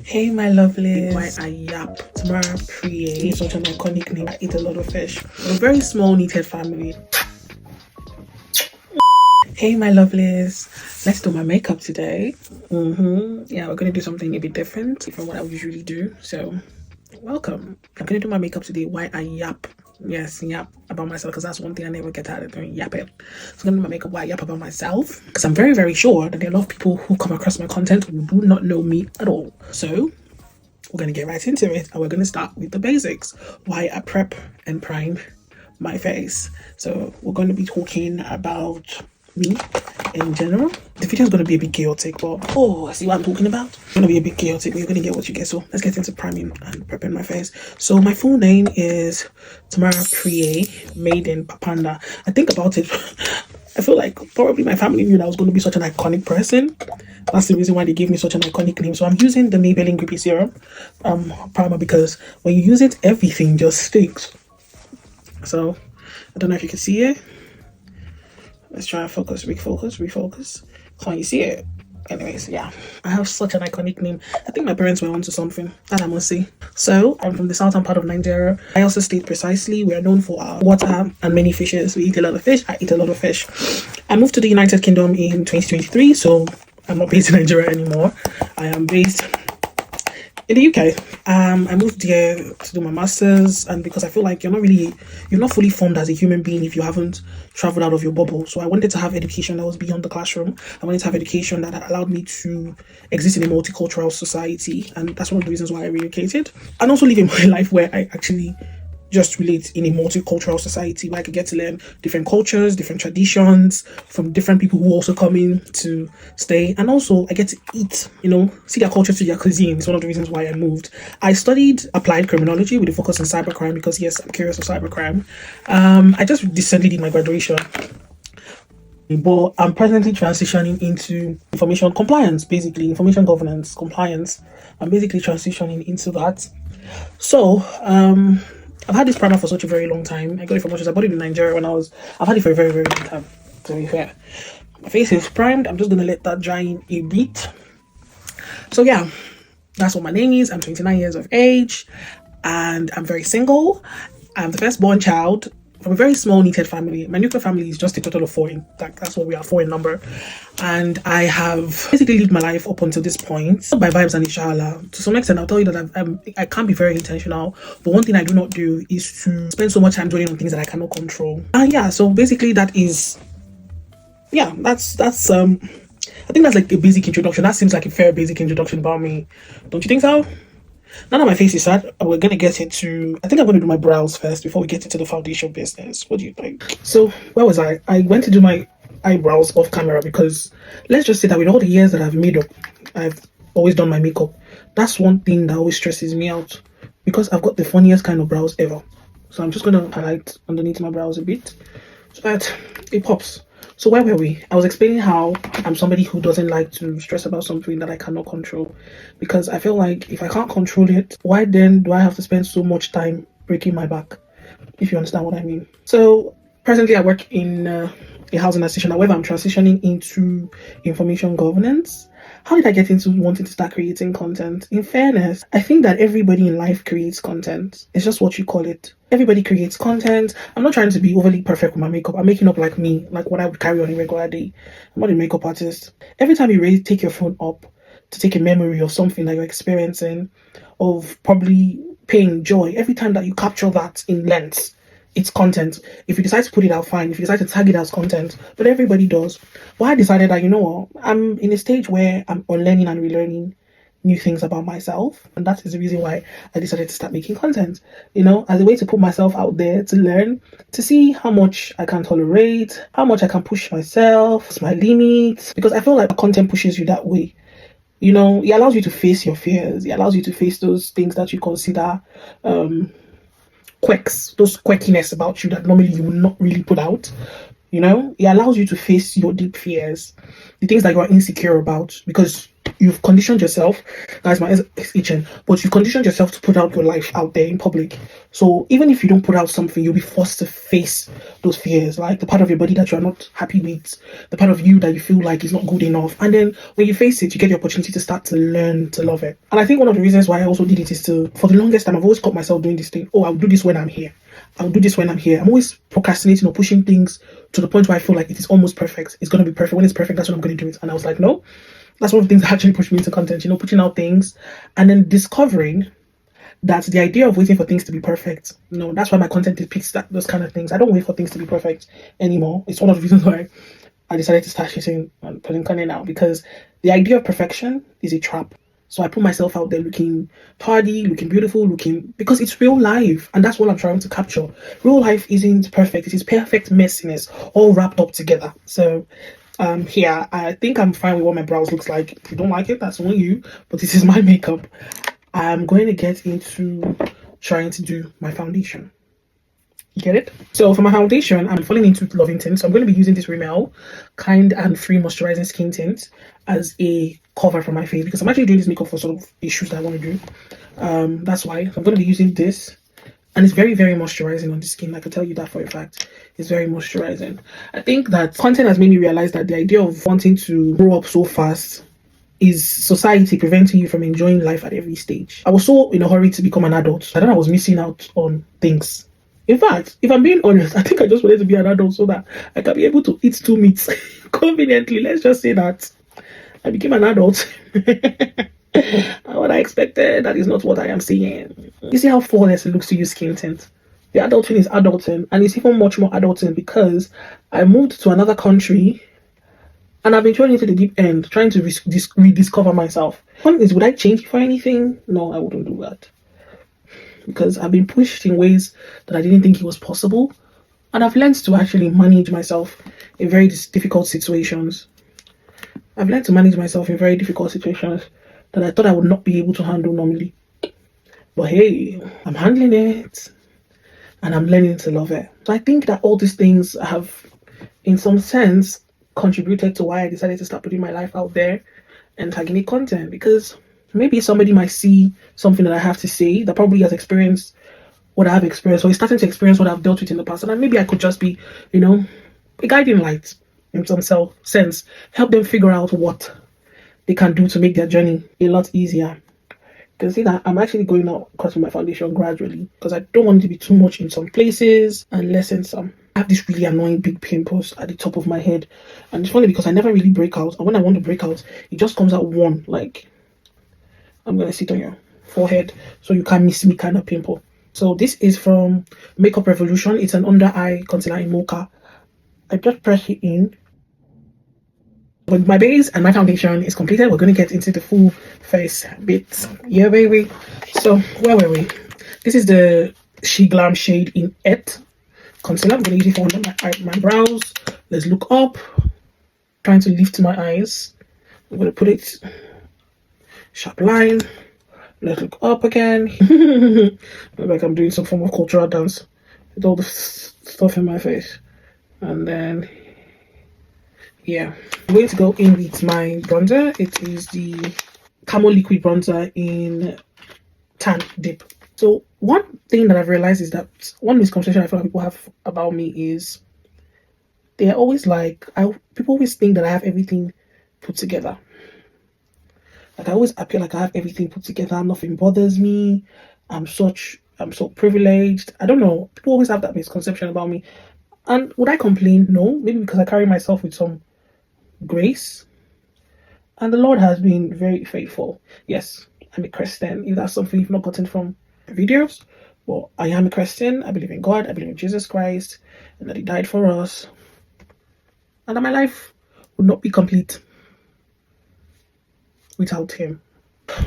Hey my lovelies, why I yap Tamara Priye is such an iconic name. I eat a lot of fish. We're a very small knitted family. Hey my lovelies, let's do my makeup today. Yeah, we're gonna do something a bit different from what I usually do. So welcome. I'm gonna do my makeup today. Why I yap. Yes, yap about myself, because that's one thing I never get out of doing, yapping. So I'm gonna do my makeup while I yap about myself, because I'm very, very sure that there are a lot of people who come across my content who do not know me at all. So we're gonna get right into it, and we're gonna start with the basics. Why I prep and prime my face. So we're going to be talking about me in general. The video is going to be a bit chaotic, but I see what I'm talking about. It's going to be a bit chaotic, but you're going to get what you get. So let's get into priming and prepping my face. So my full name is Tamara Priye, made in Papanda. I think about it, I feel like probably my family knew that I was going to be such an iconic person. That's the reason why they gave me such an iconic name. So I'm using the Maybelline Grippy Serum primer, because when you use it, everything just sticks. So I don't know if you can see it. Let's try and refocus. Can't you see it? Anyways, yeah, I have such an iconic name. I think my parents were onto something, that I must say. So I'm from the southern part of Nigeria. I also state precisely we are known for our water and many fishes. We eat a lot of fish. I eat a lot of fish. I moved to the United Kingdom in 2023, so I'm not based in Nigeria anymore. I am based in the UK. I moved here to do my masters, and because I feel like you're not fully formed as a human being if you haven't traveled out of your bubble. So I wanted to have education that was beyond the classroom. I wanted to have education that allowed me to exist in a multicultural society, and that's one of the reasons why I relocated, and also living my life where I actually just relate in a multicultural society where I could get to learn different cultures, different traditions from different people who also come in to stay. And also I get to eat, see their culture, see their cuisine. It's one of the reasons why I moved. I studied applied criminology with a focus on cybercrime because, yes, I'm curious of cybercrime. I just recently did my graduation, but I'm presently transitioning into information compliance, basically information governance compliance. I'm basically transitioning into that. So I've had this primer for such a very long time. I got it from Mosh's. I bought it in Nigeria I've had it for a very, very long time, to be fair. My face is primed. I'm just going to let that dry in a bit. So yeah, that's what my name is. I'm 29 years of age, and I'm very single. I'm the firstborn child from a very small knitted family. My nuclear family is just a total of 4. That's what we are, 4 in number. And I have basically lived my life up until this point by vibes and inshallah. To some extent, I'll tell you that I can't be very intentional, but one thing I do not do is to spend so much time dwelling on things that I cannot control. Yeah, so basically that's I think that's like a basic introduction. That seems like a fair basic introduction about me. Don't you think so? Now that my face is sad, we're gonna get into, I think I'm gonna do my brows first before we get into the foundation business. What do you think? So where was I? I went to do my eyebrows off camera because let's just say that with all the years that I've made up, I've always done my makeup. That's one thing that always stresses me out, because I've got the funniest kind of brows ever. So I'm just gonna highlight underneath my brows a bit so that it pops. So where were we? I was explaining how I'm somebody who doesn't like to stress about something that I cannot control, because I feel like if I can't control it, why then do I have to spend so much time breaking my back? If you understand what I mean. So presently I work in a housing association. However, I'm transitioning into information governance. How did I get into wanting to start creating content? In fairness, I think that everybody in life creates content. It's just what you call it. Everybody creates content. I'm not trying to be overly perfect with my makeup. I'm making up like me, like what I would carry on a regular day. I'm not a makeup artist. Every time you take your phone up to take a memory of something that you're experiencing, of probably pain, joy, every time that you capture that in lens, it's content. If you decide to put it out, fine. If you decide to tag it as content, but everybody does. Well, I decided that, I'm in a stage where I'm unlearning and relearning new things about myself, and that is the reason why I decided to start making content, as a way to put myself out there, to learn, to see how much I can tolerate, how much I can push myself, my limits, because I feel like content pushes you that way. It allows you to face your fears. It allows you to face those things that you consider quirks, those quirkiness about you that normally you would not really put out. It allows you to face your deep fears, the things that you are insecure about, because you've conditioned yourself, guys, my ears is itching, but you've conditioned yourself to put out your life out there in public. So even if you don't put out something, you'll be forced to face those fears, like the part of your body that you are not happy with, the part of you that you feel like is not good enough. And then when you face it, you get the opportunity to start to learn to love it. And I think one of the reasons why I also did it is to, for the longest time, I've always caught myself doing this thing. Oh, I'll do this when I'm here. I'll do this when I'm here. I'm always procrastinating or pushing things to the point where I feel like it is almost perfect. It's going to be perfect. When it's perfect, that's when I'm going to do it. And I was like, no, that's one of the things that actually pushed me into content, putting out things and then discovering that the idea of waiting for things to be perfect, no, that's why my content depicts those kind of things. I don't wait for things to be perfect anymore. It's one of the reasons why I decided to start shitting on putting content out, because the idea of perfection is a trap. So I put myself out there looking party, looking beautiful, because it's real life. And that's what I'm trying to capture. Real life isn't perfect. It is perfect messiness all wrapped up together. So here, I think I'm fine with what my brows looks like. If you don't like it, that's on you. But this is my makeup. I'm going to get into trying to do my foundation. You get it? So for my foundation, I'm falling into loving tint. So I'm going to be using this Rimmel Kind and Free Moisturizing Skin Tint as a cover for my face, because I'm actually doing this makeup for sort of issues that I want to do. That's why I'm going to be using this. And it's very, very moisturizing on the skin. I can tell you that for a fact. It's very moisturizing. I think that content has made me realize that the idea of wanting to grow up so fast is society preventing you from enjoying life at every stage. I was so in a hurry to become an adult. I thought I was missing out on things. In fact, if I'm being honest, I think I just wanted to be an adult so that I can be able to eat 2 meats conveniently. Let's just say that I became an adult. What I expected, that is not what I am seeing. You see how flawless it looks to use skin tint? The adulting is adulting, and it's even much more adulting because I moved to another country and I've been thrown into the deep end, trying to rediscover myself. One is, would I change it for anything? No, I wouldn't do that. Because I've been pushed in ways that I didn't think it was possible. And I've learned to actually manage myself in very difficult situations. I've learned to manage myself in very difficult situations that I thought I would not be able to handle normally. But hey, I'm handling it. And I'm learning to love it. So I think that all these things have, in some sense, contributed to why I decided to start putting my life out there and tagging it content, because maybe somebody might see something that I have to say that probably has experienced what I've experienced, or is starting to experience what I've dealt with in the past, and then maybe I could just be, a guiding light in some sense, help them figure out what they can do to make their journey a lot easier. You can see that I'm actually going out cutting my foundation gradually because I don't want it to be too much in some places and less in some. I have this really annoying big pimples at the top of my head, and it's funny because I never really break out, and when I want to break out, it just comes out one, like I'm gonna sit on your forehead so you can't miss me kind of pimple. So this is from Makeup Revolution. It's an under eye concealer in mocha. I just press it in. But my base and my foundation is completed. We're going to get into the full face bit. Yeah, baby. So where were we? This is the She Glam shade in Et concealer. I'm going to use it for under my brows. Let's look up. Trying to lift my eyes. I'm going to put it sharp line. Let's look up again. Like I'm doing some form of cultural dance with all the stuff in my face. And then yeah, I'm going to go in with my bronzer. It is the Camo Liquid Bronzer in Tan Dip. So one thing that I've realized is that one misconception I feel like people have about me is they're always like, people always think that I have everything put together. Like I always appear like I have everything put together. Nothing bothers me. I'm so privileged. I don't know. People always have that misconception about me. And would I complain? No. Maybe because I carry myself with some grace. And the Lord has been very faithful. Yes, I'm a Christian. If that's something you've not gotten from videos, well, I am a Christian. I believe in God. I believe in Jesus Christ. And that He died for us. And that my life would not be complete without Him.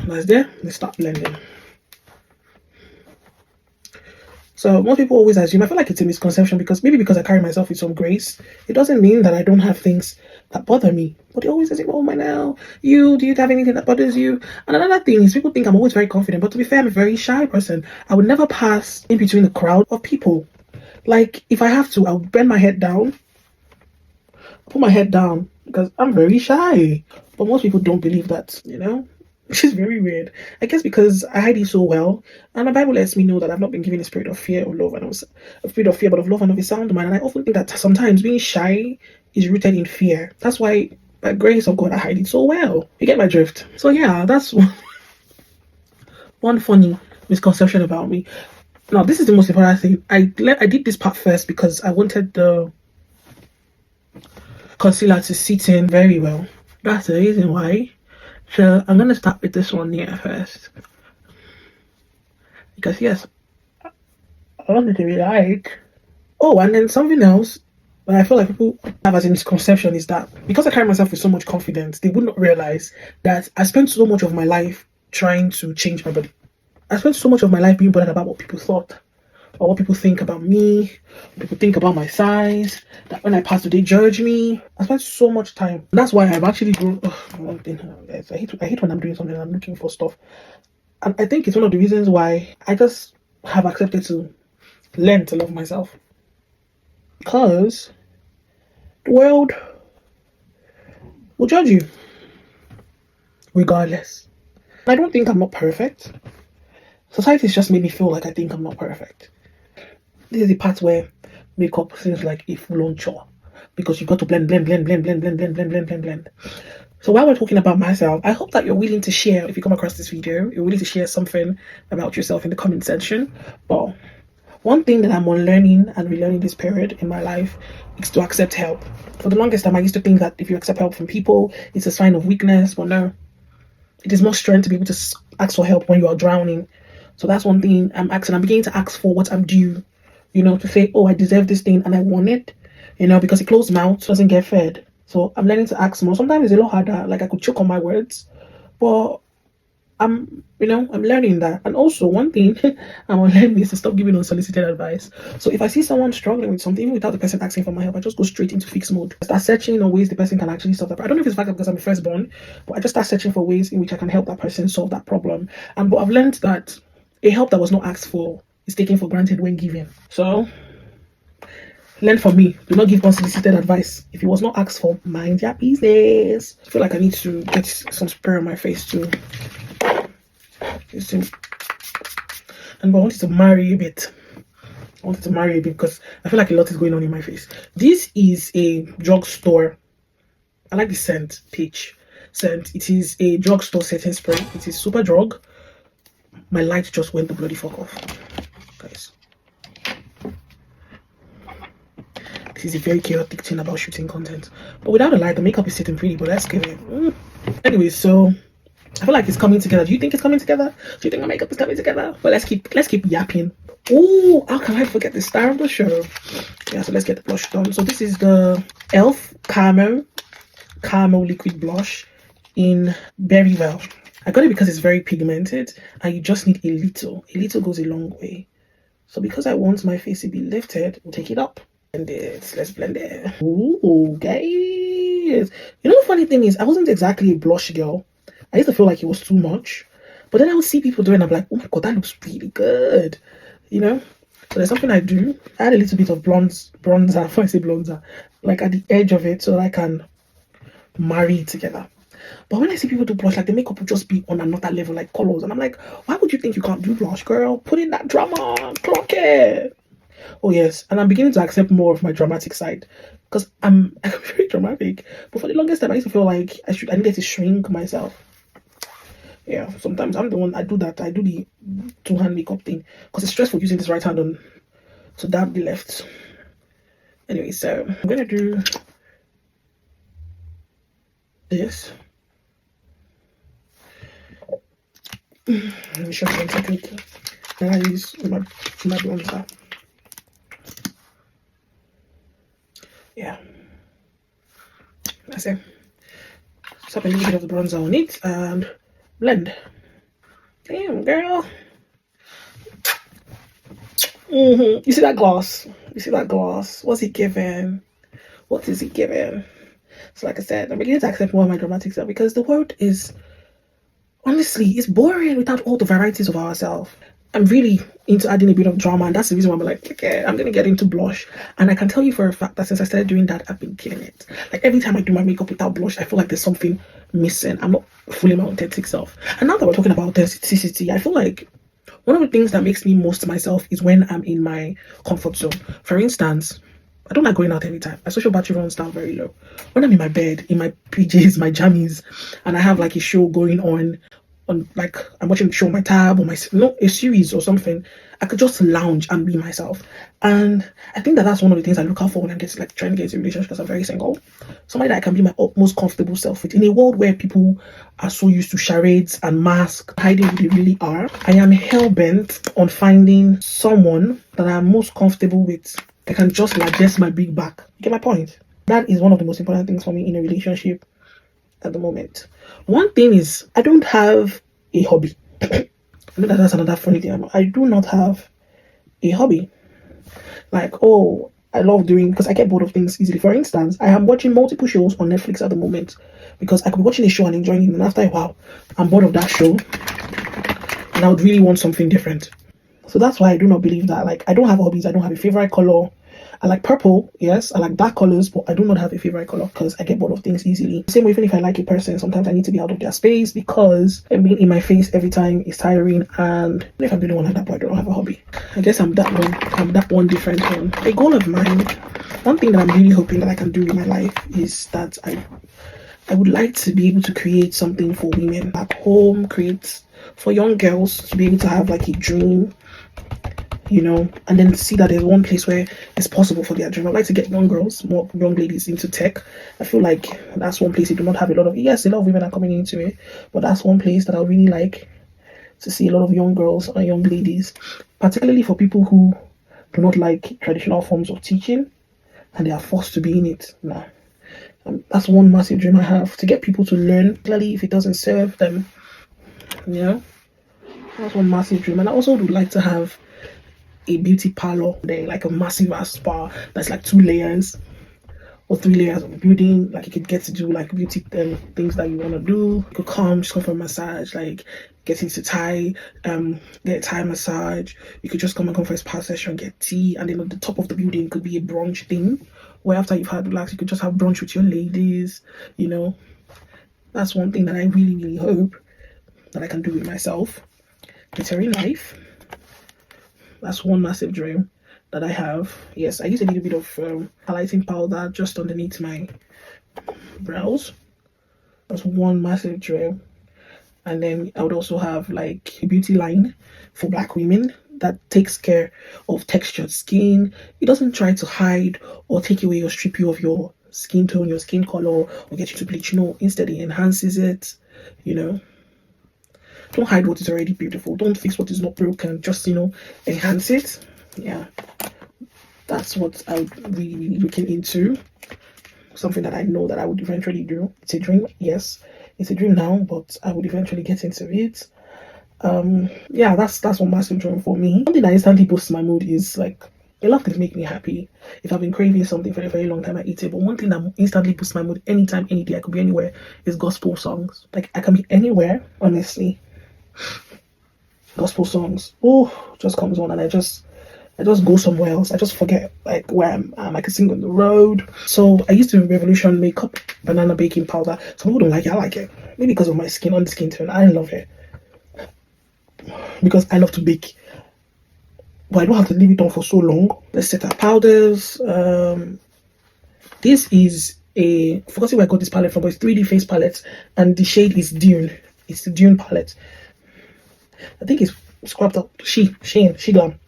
That's there. Let's start blending. So most people always assume, I feel like it's a misconception because I carry myself with some grace, it doesn't mean that I don't have things that bother me. But they always say, oh my now, do you have anything that bothers you? And another thing is people think I'm always very confident, but to be fair, I'm a very shy person. I would never pass in between the crowd of people. Like if I have to, I'll bend my head down, put my head down because I'm very shy. But most people don't believe that, which is very weird. I guess because I hide it so well, and the Bible lets me know that I've not been given a spirit of fear or love, and a spirit of fear, but of love and of a sound mind. And I often think that sometimes being shy is rooted in fear. That's why, by grace of God, I hide it so well. You get my drift? So yeah, that's one funny misconception about me. Now, this is the most important thing. I did this part first because I wanted the concealer to sit in very well. That's the reason why. So I'm gonna start with this one here first, because yes, I want it to be light. Oh, and then something else that I feel like people have as a misconception is that because I carry myself with so much confidence, they would not realize that I spent so much of my life trying to change my body. I spent so much of my life being bothered about what people thought, or what people think about me, what people think about my size, that when I pass, do they judge me? I spent so much time. That's why I've actually grown. One thing, I hate when I'm doing something and I'm looking for stuff. And I think it's one of the reasons why I just have accepted to learn to love myself. Because the world will judge you regardless. I don't think I'm not perfect. Society's just made me feel like I think I'm not perfect. This is the part where makeup seems like a full-on chore, because you've got to blend. So while we're talking about myself, I hope that you're willing to share, if you come across this video, you're willing to share something about yourself in the comment section. But one thing that I'm unlearning and relearning this period in my life is to accept help. For the longest time, I used to think that if you accept help from people, it's a sign of weakness, but no. It is more strength to be able to ask for help when you are drowning. So that's one thing I'm asking. I'm beginning to ask for what I'm due, to say, oh, I deserve this thing and I want it, because a closed mouth doesn't get fed. So I'm learning to ask more. Sometimes it's a lot harder, like I could choke on my words, but I'm learning that. And also one thing I'm learning is to stop giving unsolicited advice. So if I see someone struggling with something without the person asking for my help, I just go straight into fix mode. I start searching on ways the person can actually solve that. I don't know if it's fact because I'm a firstborn, but I just start searching for ways in which I can help that person solve that problem. But I've learned that a help that was not asked for is taken for granted when given. So learn from me. Do not give unsolicited advice. If it was not asked for, mind your business. I feel like I need to get some spray on my face too. And I wanted to marry a bit. Because I feel like a lot is going on in my face. This is a drugstore. I like the scent, peach scent. It is a drugstore setting spray. It is super drug. My light just went the bloody fuck off, guys. This is a very chaotic thing about shooting content. But without a light, the makeup is sitting pretty. But let's give it. Anyway, so I feel like it's coming together. Do you think it's coming together? Do you think my makeup is coming together? Well, let's keep yapping. Oh, how can I forget the star of the show? Yeah, so let's get the blush done. So this is the e.l.f. Caramel Liquid Blush in Very Well. I got it because it's very pigmented and you just need a little. A little goes a long way. So because I want my face to be lifted, we'll take it up. And let's blend it. Ooh, guys. The funny thing is, I wasn't exactly a blush girl. I used to feel like it was too much. But then I would see people doing it, I'm like, oh my god, that looks really good. So there's something I do. I had a little bit of bronzer, before I say bronzer, like at the edge of it so that I can marry it together. But when I see people do blush, like the makeup will just be on another level, like colors. And I'm like, why would you think you can't do blush, girl? Put in that drama, clock it. Oh yes, and I'm beginning to accept more of my dramatic side. Because I'm very dramatic. But for the longest time, I used to feel like I needed to shrink myself. Yeah, sometimes I'm the one, I do that. I do the two-hand makeup thing. Because it's stressful using this right hand on to dab the left. Anyway, so I'm going to do this. Let me show you one technique that I use with my bronzer. Yeah. That's it. Slap a little bit of the bronzer on it and blend. Damn, girl. You see that gloss? What's it giving? What is it giving? So like I said, I'm beginning to accept more of my dramatic self because the world is, honestly, it's boring without all the varieties of ourselves. I'm really into adding a bit of drama, and that's the reason why I'm like, okay, I'm gonna get into blush. And I can tell you for a fact that since I started doing that, I've been killing it. Like every time I do my makeup without blush, I feel like there's something missing. I'm not fully my authentic self. And now that we're talking about authenticity, I feel like one of the things that makes me most myself is when I'm in my comfort zone. For instance, I don't like going out every time. My social battery runs down very low. When I'm in my bed, in my PJs, my jammies, and I have like a show going on like I'm watching a show on my tab or my a series or something, I could just lounge and be myself. And I think that that's one of the things I look out for when I'm just like trying to get into a relationship, because I'm very single. Somebody that I can be my most comfortable self with. In a world where people are so used to charades and masks, hiding who they really are, I am hell-bent on finding someone that I'm most comfortable with. I can just adjust my big back. You get my point? That is one of the most important things for me in a relationship at the moment. One thing is, I don't have a hobby. I know that that's another funny thing. I do not have a hobby. Like, oh, I love doing, because I get bored of things easily. For instance, I am watching multiple shows on Netflix at the moment, because I could be watching a show and enjoying it, and after a while, I'm bored of that show, and I would really want something different. So that's why I do not believe that. Like, I don't have hobbies. I don't have a favorite color. I like purple, yes, I like dark colors, but I do not have a favorite color because I get bored of things easily. Same way, even if I like a person, sometimes I need to be out of their space, because being in my face every time is tiring. And if I'm the only one like that, but I don't have a hobby. I guess I'm that one different one. A goal of mine, one thing that I'm really hoping that I can do in my life is that I would like to be able to create something for women back home, create for young girls to be able to have like a dream, you know, and then see that there's one place where it's possible for their dream. I'd like to get young girls, more young ladies into tech. I feel like that's one place you do not have a lot of, yes, a lot of women are coming into it, but that's one place that I would really like to see a lot of young girls and young ladies, particularly for people who do not like traditional forms of teaching and they are forced to be in it. Nah. That's one massive dream I have, to get people to learn, clearly if it doesn't serve them, you know. That's one massive dream. And I also would like to have a beauty parlor there, like a massive ass spa that's like 2 layers or 3 layers of building. Like you could get to do like beauty things that you want to do. You could just come for a massage, like get into Thai, get a Thai massage. You could just come for a spa session, get tea, and then at the top of the building could be a brunch thing, where after you've had relax, you could just have brunch with your ladies, you know. That's one thing that I really, really hope that I can do with myself. Better in life. That's one massive dream that I have. Yes, I use a little bit of highlighting powder just underneath my brows. That's one massive dream. And then I would also have like a beauty line for Black women that takes care of textured skin. It doesn't try to hide or take away or strip you of your skin tone, your skin color, or get you to bleach. No, instead it enhances it, you know. Don't hide what is already beautiful. Don't fix what is not broken. Just, you know, enhance it. Yeah. That's what I'm really, really looking into. Something that I know that I would eventually do. It's a dream, yes. It's a dream now, but I would eventually get into it. Yeah, that's one massive dream for me. Something that instantly boosts my mood is like, a lot of things make me happy. If I've been craving something for a very long time, I eat it. But one thing that instantly boosts my mood anytime, any day, I could be anywhere, is gospel songs. Like, I can be anywhere, honestly. Gospel songs, just comes on and I just go somewhere else. I just forget like where I'm. I can sing on the road. So I used to Revolution makeup, banana baking powder. Some people don't like it. I like it. Maybe because of my skin, on the skin tone. I love it because I love to bake, but I don't have to leave it on for so long. Let's set our powders. This is I forgot where I got this palette from, but it's 3D face palette, and the shade is Dune. It's the Dune palette. I think it's scrapped up. She Glam.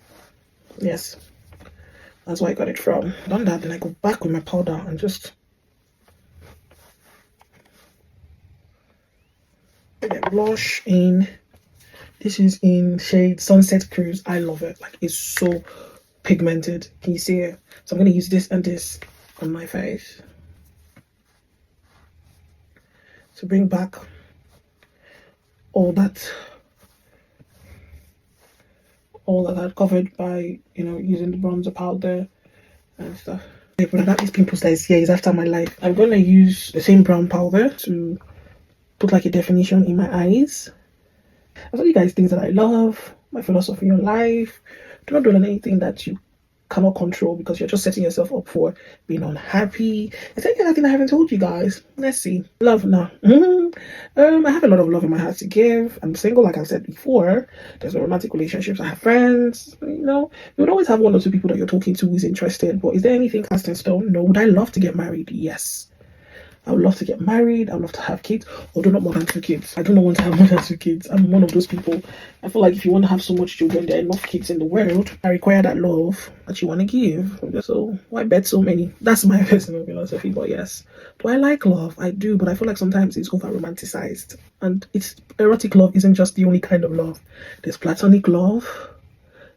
Yes, that's where I got it from. Done that, then I go back with my powder and just get blush in. This is in shade Sunset Cruise. I love it. Like, it's so pigmented. Can you see it? So I'm gonna use this and this on my face to bring back all that I've covered by, you know, using the bronzer powder and stuff. But that these pimples that is here is after my life. I'm gonna use the same brown powder to put like a definition in my eyes. I'll tell you guys things that I love, my philosophy on life. Do not do anything that you cannot control because you're just setting yourself up for being unhappy. Is there anything I haven't told you guys? Let's see. Love now. I have a lot of love in my heart to give. I'm single, like I've said before. There's no romantic relationships. I have friends. You would always have one or two people that you're talking to who's interested. But is there anything cast in stone? No. Would I love to get married? Yes. I would love to get married. I would love to have kids, although not more than 2 kids. I do not want to have more than 2 kids. I'm one of those people. I feel like if you want to have so much children, there are enough kids in the world. I require that love that you want to give. So why bet so many? That's my personal philosophy. But yes, do I like love? I do, but I feel like sometimes it's over romanticized. And erotic love isn't just the only kind of love. There's platonic love.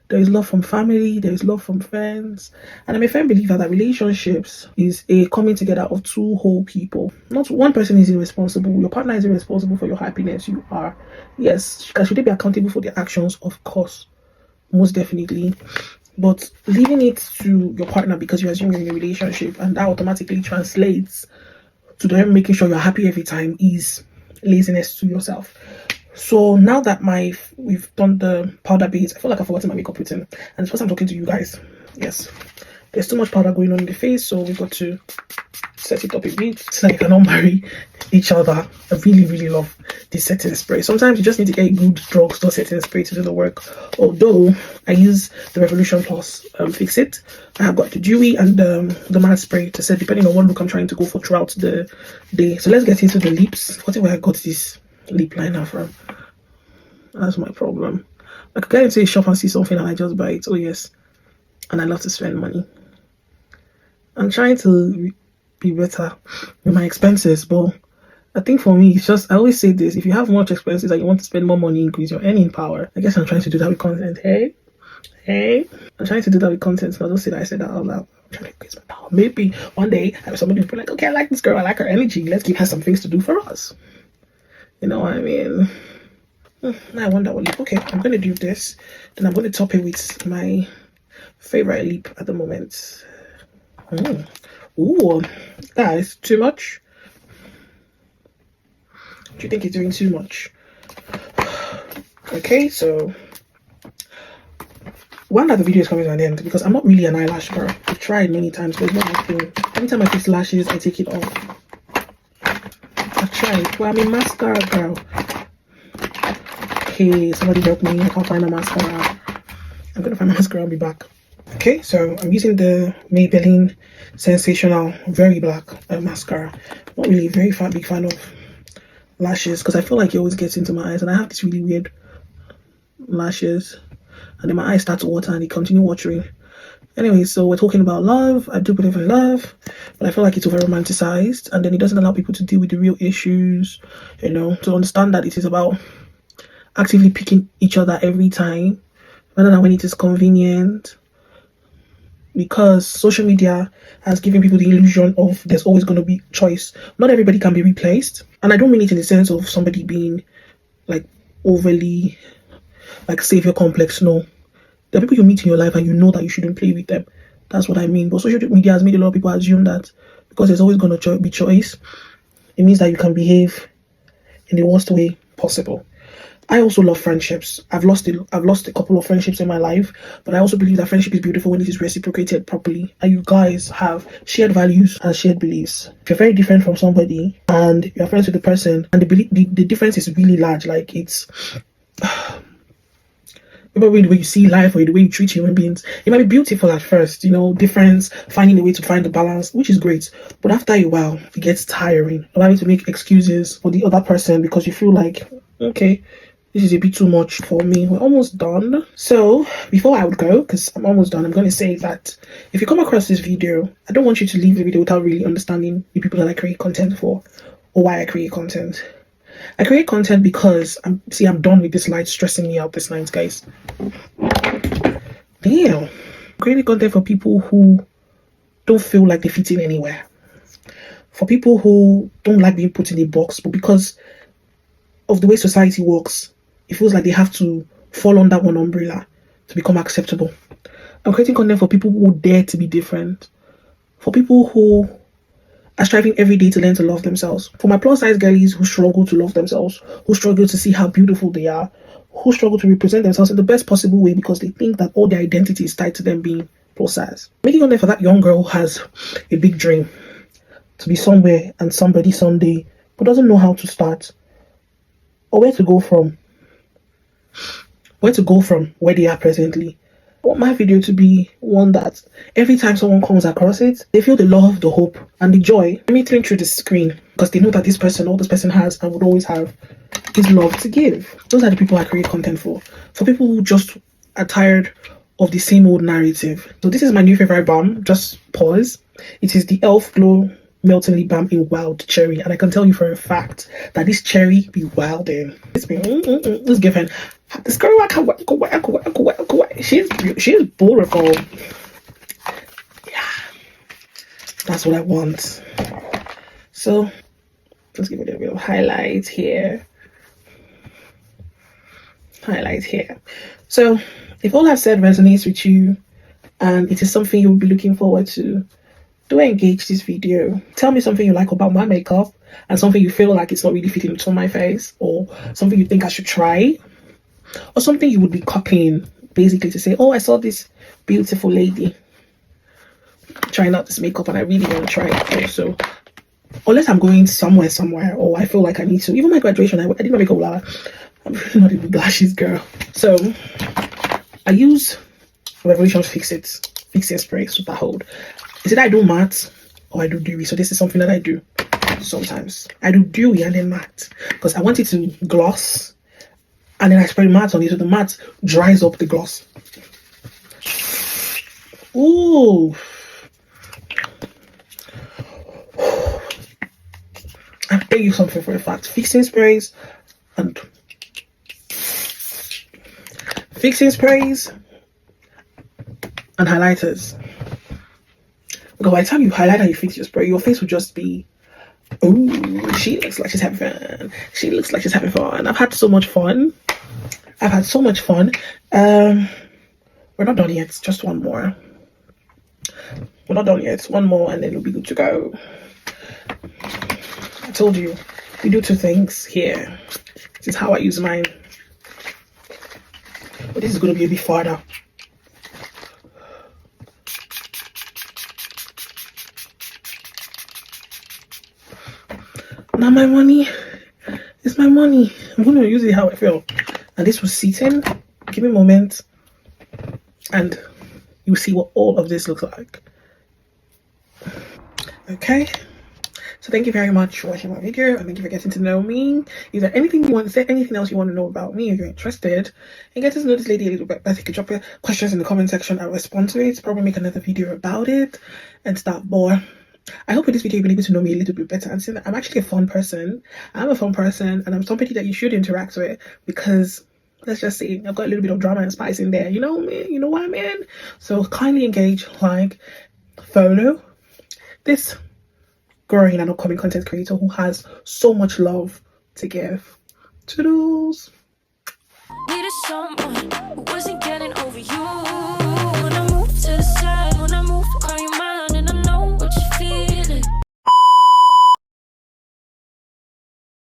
There is love from family, there is love from friends. And I'm a firm believer that relationships is a coming together of two whole people. Not one person is irresponsible. Your partner is irresponsible for your happiness. You are. Yes, should they be accountable for their actions? Of course. Most definitely. But leaving it to your partner because you assume you're in a relationship and that automatically translates to them making sure you're happy every time is laziness to yourself. So now that we've done the powder base, I feel like I've forgotten my makeup routine. And it's first I'm talking to you guys. Yes. There's too much powder going on in the face, so we've got to set it up a bit so that you cannot marry each other. I really, really love this setting spray. Sometimes you just need to get a good drugstore setting spray to do the work. Although I use the Revolution Plus Fix It. I have got the dewy and the matte spray to set depending on what look I'm trying to go for throughout the day. So let's get into the lips. What if I got this lip liner from? That's my problem. I could get into a shop and see something and I just buy it. Oh yes. And I love to spend money. I'm trying to be better with my expenses, but I think for me it's just, I always say this, if you have much expenses and you want to spend more money, increase your earning power. I guess I'm trying to do that with content. Hey, I'm trying to do that with content. So don't say that I said that out loud. I'm trying to increase my power. Maybe one day I have somebody who'll be like, okay, I like this girl, I like her energy, let's give her some things to do for us. You know what I mean? Now I wonder what lip. Okay, I'm going to do this. Then I'm going to top it with my favorite lip at the moment. Ooh, that is too much. Do you think it's doing too much? Okay, so one of the video is coming to an end because I'm not really an eyelash girl. I've tried many times, but it's not my thing. Every time I fix lashes, I take it off. I've tried. Well, I'm a mascara girl. Okay, somebody help me. I can't find my mascara. I'm gonna find my mascara and be back. Okay, so I'm using the Maybelline Sensational Very Black mascara. Not really a very big fan of lashes because I feel like it always gets into my eyes and I have this really weird lashes and then my eyes start to water and they continue watering. Anyway, so we're talking about love. I do believe in love, but I feel like it's over romanticized and then it doesn't allow people to deal with the real issues, to understand that it is about actively picking each other every time rather than when it is convenient, because social media has given people the illusion of there's always going to be choice. Not everybody can be replaced, and I don't mean it in the sense of somebody being like overly like savior complex. No, there are people you meet in your life and you know that you shouldn't play with them. That's what I mean. But social media has made a lot of people assume that because there's always going to be choice, it means that you can behave in the worst way possible. I also love friendships. I've lost a couple of friendships in my life, but I also believe that friendship is beautiful when it is reciprocated properly and you guys have shared values and shared beliefs. If you're very different from somebody and you're friends with the person and the difference is really large, like it's maybe the way you see life or the way you treat human beings, it might be beautiful at first, difference, finding a way to find the balance, which is great. But after a while, it gets tiring. You're having to make excuses for the other person because you feel like, okay, this is a bit too much for me. We're almost done. So before I would go, because I'm almost done, I'm going to say that if you come across this video, I don't want you to leave the video without really understanding the people that I create content for or why I create content. I create content because I'm done with this light stressing me out this night, guys. Damn. I'm creating content for people who don't feel like they fit in anywhere. For people who don't like being put in a box, but because of the way society works, it feels like they have to fall under one umbrella to become acceptable. I'm creating content for people who dare to be different. For people who are striving every day to learn to love themselves. For my plus size girlies who struggle to love themselves, who struggle to see how beautiful they are, who struggle to represent themselves in the best possible way because they think that all their identity is tied to them being plus size. Making content for that young girl who has a big dream to be somewhere and somebody someday, but doesn't know how to start or where to go from where they are presently. I want my video to be one that every time someone comes across it, they feel the love, the hope, and the joy emitting through the screen because they know that all this person has and would always have is love to give. Those are the people I create content for. For people who just are tired of the same old narrative. So this is my new favorite balm. Just pause. It is the Elf Glow Melting Lip Balm in Wild Cherry, and I can tell you for a fact that this cherry be wilding. It's been this given. This girl, she's beautiful. Yeah, that's what I want. So let's give it a little highlight here. So if all I've said resonates with you and it is something you'll be looking forward to, do engage this video. Tell me something you like about my makeup and something you feel like it's not really fitting into my face, or something you think I should try, or something you would be copying, basically to say, oh, I saw this beautiful lady trying out this makeup and I really want to try it also. Unless I'm going somewhere or I feel like I need to. Even my graduation, I did my makeup last. I'm really not even blushes, girl. So I use Revolution Fixing Spray Super Hold. Is it I do matte or I do dewy? So this is something that I do sometimes. I do dewy and then matte because I want it to gloss, and then I spray matte on it so the matte dries up the gloss. Ooh. I'll tell you something for a fact. Fixing sprays and highlighters. Because by the time you highlight and you fix your spray, your face will just be, oh, she looks like she's having fun. She looks like she's having fun. I've had so much fun. We're not done yet. Just one more. We're not done yet. One more and then we'll be good to go. I told you, we do two things here. This is how I use mine. But this is going to be a bit farther. Now my money is my money. I'm going to use it how I feel. And this was seating. Give me a moment. And you'll see what all of this looks like. Okay. So thank you very much for watching my video, and thank you for getting to know me. Is there anything you want to say, anything else you want to know about me if you're interested and get to know this lady a little bit better? You can drop your questions in the comment section. I'll respond to it, probably make another video about it and stuff more. I hope with this video you've been able to know me a little bit better and see that I'm actually a fun person. I'm a fun person and I'm somebody that you should interact with because let's just say I've got a little bit of drama and spice in there. You know me, you know what I mean? So kindly engage, like, follow this growing and upcoming content creator who has so much love to give. Toodles. Needed someone